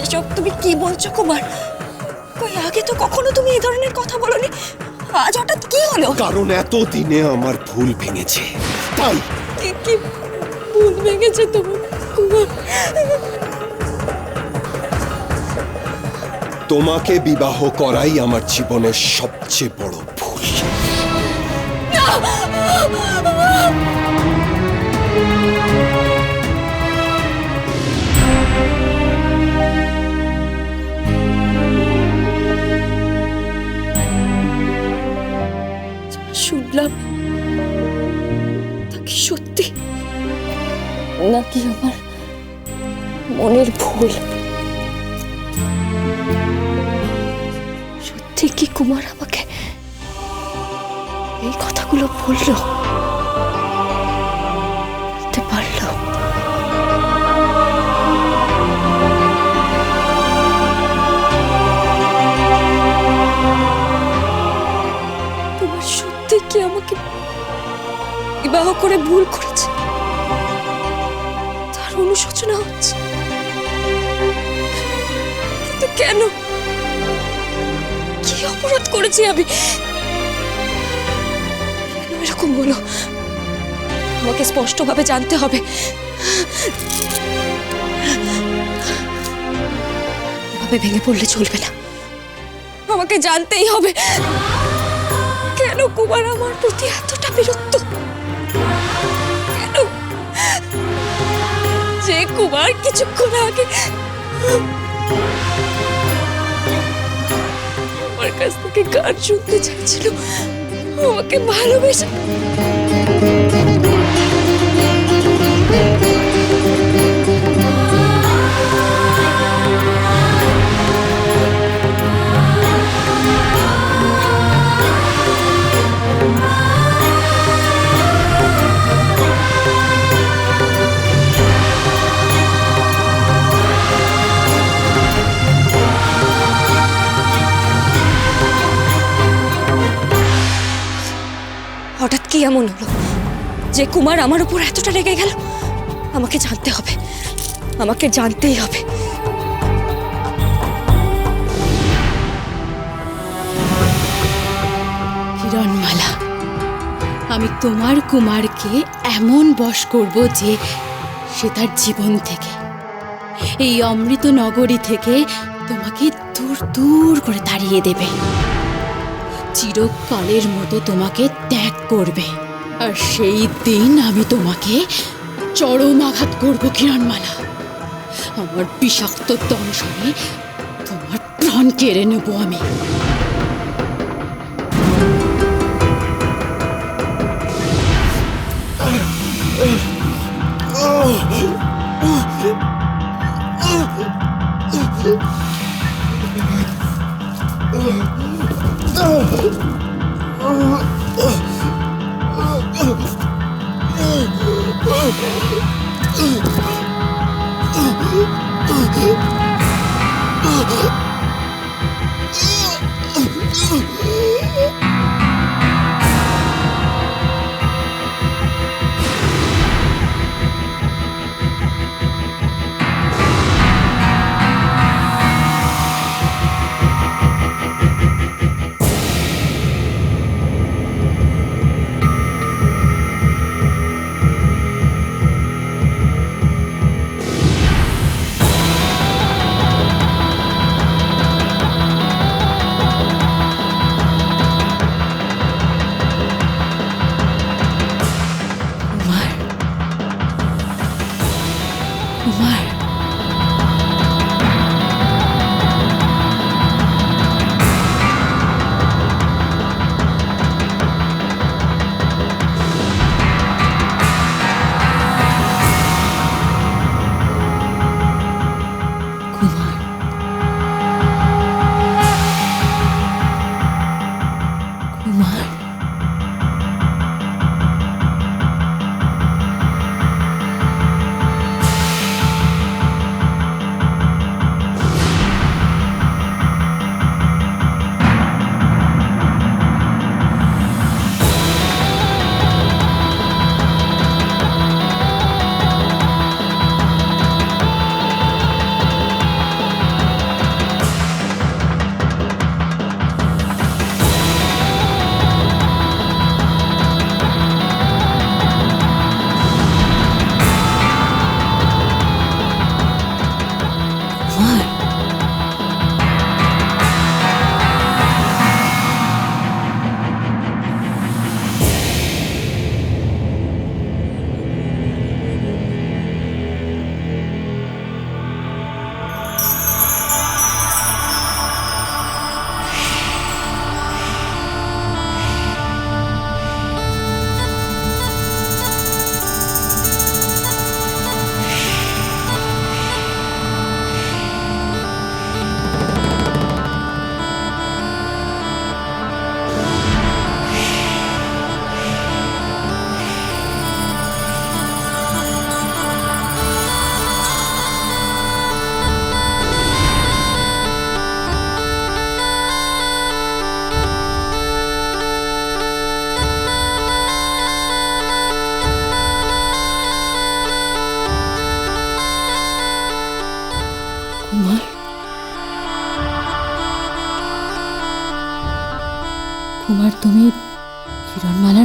এসব তুমি কি বলছো কুমার? কই আগে তো কখনো তুমি এই ধরনের কথা বলনি, আজ হঠাৎ কি হলো? কারণ এতদিনে আমার ভুল ভেঙেছে, তাই। কি ভুল ভেঙেছে তোমার কুমার? তোমাকে বিবাহ করাই আমার জীবনের সবচেয়ে বড় ভুল। শুনলাম তা কি সত্যি নাকি আমার মনের ভুল? সত্যি কি কুমার আমাকে এই কথাগুলো বললো, বলতে পারলো? তোমার সত্যি কি আমাকে বিবাহ করে ভুল করেছে, তার অনুশোচনা হচ্ছে? কিন্তু কেন? কি অপরাধ করেছি আমি? কেন এরকম বলো? আমাকে স্পষ্টভাবে জানতে হবে। এভাবে ভেঙে পড়লে চলবে না, আমাকে জানতেই হবে কেন কুমার আমার প্রতি এতটা বিরক্ত। কেন যে কুমার কিছুক্ষণ আগে আমার কাছ থেকে গান শুনতে চাইছিল, আমাকে ভালোবেসে হঠাৎ কি এমন হলো যে কুমার আমার উপর এতটা রেগে গেল? আমাকে জানতে হবে, আমাকে জানতেই হবে। কিরণমালা, আমি তোমার কুমারকে এমন বশ করব যে সে তার জীবন থেকে, এই অমৃত নগরী থেকে তোমাকে দূর দূর করে তাড়িয়ে দেবে, চিরকালের মতো তোমাকে ত্যাগ করবে। আর সেই দিন আমি তোমাকে চরম আঘাত করবো কিরণমালা। আমার বিষাক্ত দংশনে তোমার প্রাণ কেড়ে নেব আমি।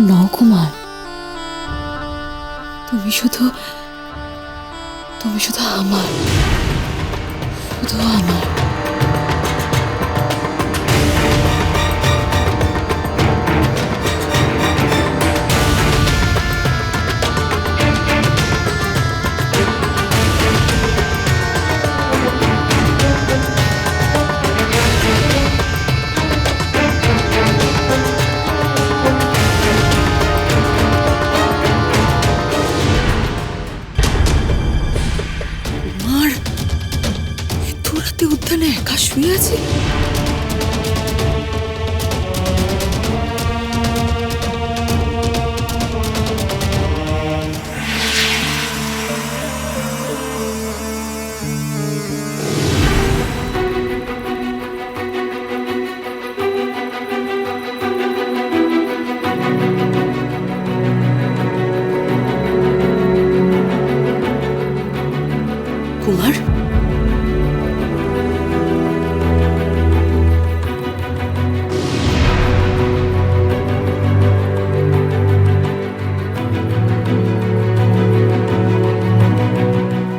নও কুমার, তুমি শুধু আমার, শুধু আমার। কুমার এত রাতে উদ্যানে একা শুয়ে আছে? কুমার,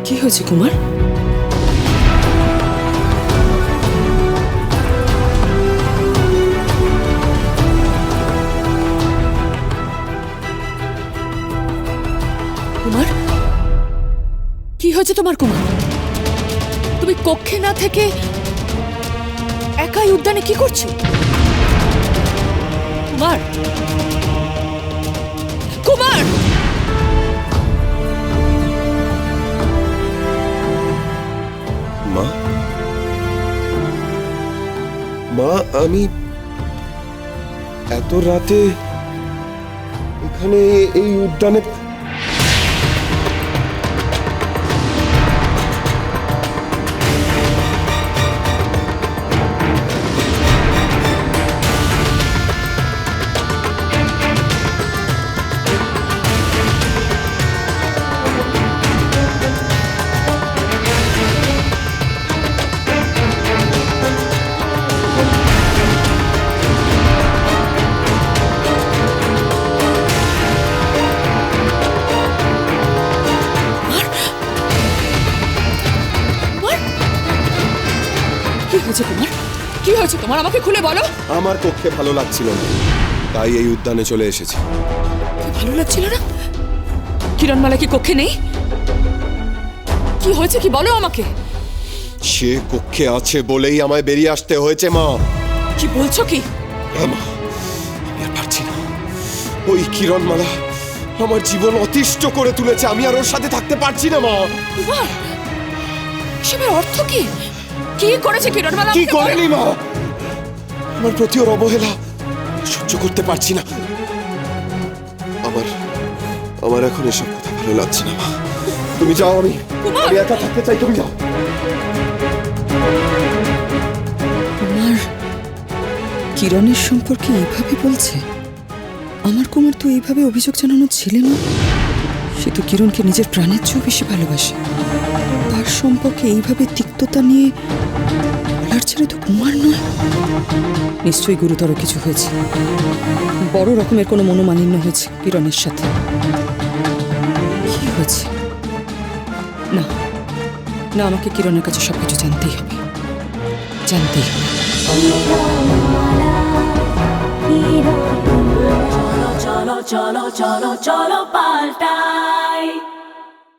কি হয়েছে কুমার? কুমার, কি হয়েছে তোমার কুমার? তুমি কক্ষে না থেকে একাই উদ্যানে কি করছো? কুমার, কুমার! মা, মা, আমি এত রাতে এখানে এই উদ্যানে কি হয়েছে কুমার? কি হয়েছে তোমার? আমাকে খুলে বলো। আমার কক্ষে ভালো লাগছিল না, তাই এই উদ্যানে চলে এসেছি। ভালো লাগছিল না? কিরণমালা কি কক্ষে নেই? কি হয়েছে কি বলো আমাকে। সে কক্ষে আছে বলেই আমায় বেরিয়ে আসতে হয়েছে মা। কি বলছো কি? হ্যাঁ মা, আমি আর পারছি না। ওই কিরণমালা আমার জীবন অতিষ্ঠ করে তুলেছে, আমি আর ওর সাথে থাকতে পারছি না মা। কুমার, এসবের অর্থ কি? কি করেছে কিরণমালা? কি করেনি মা? আমার প্রতি ওর অবহেলা সহ্য করতে পারছি না। আমার এখন এসব কথা ভালো লাগছে না মা। তুমি যাও, আমি একা থাকতে চাই, তুমি যাও। কুমার কিরণের সম্পর্কে এইভাবে বলছে? আমার কুমার তো এইভাবে অভিযোগ জানানোর ছেলে না। সে তো কিরণকে নিজের প্রাণের চেয়েও বেশি ভালোবাসে। তার সম্পর্কে এইভাবে তিক্ততা নিয়ে বলার ছেলে তো কুমার নয়। নিশ্চয়ই গুরুতর কিছু হয়েছে, বড় রকমের কোনো মনোমালিন্য হয়েছে কিরণের সাথে। কি হয়েছে? না না, আমাকে কিরণের কাছে সবকিছু জানতেই হবে, জানতেই হবে। চলো চলো চলো চলো চলো পাল্টাই।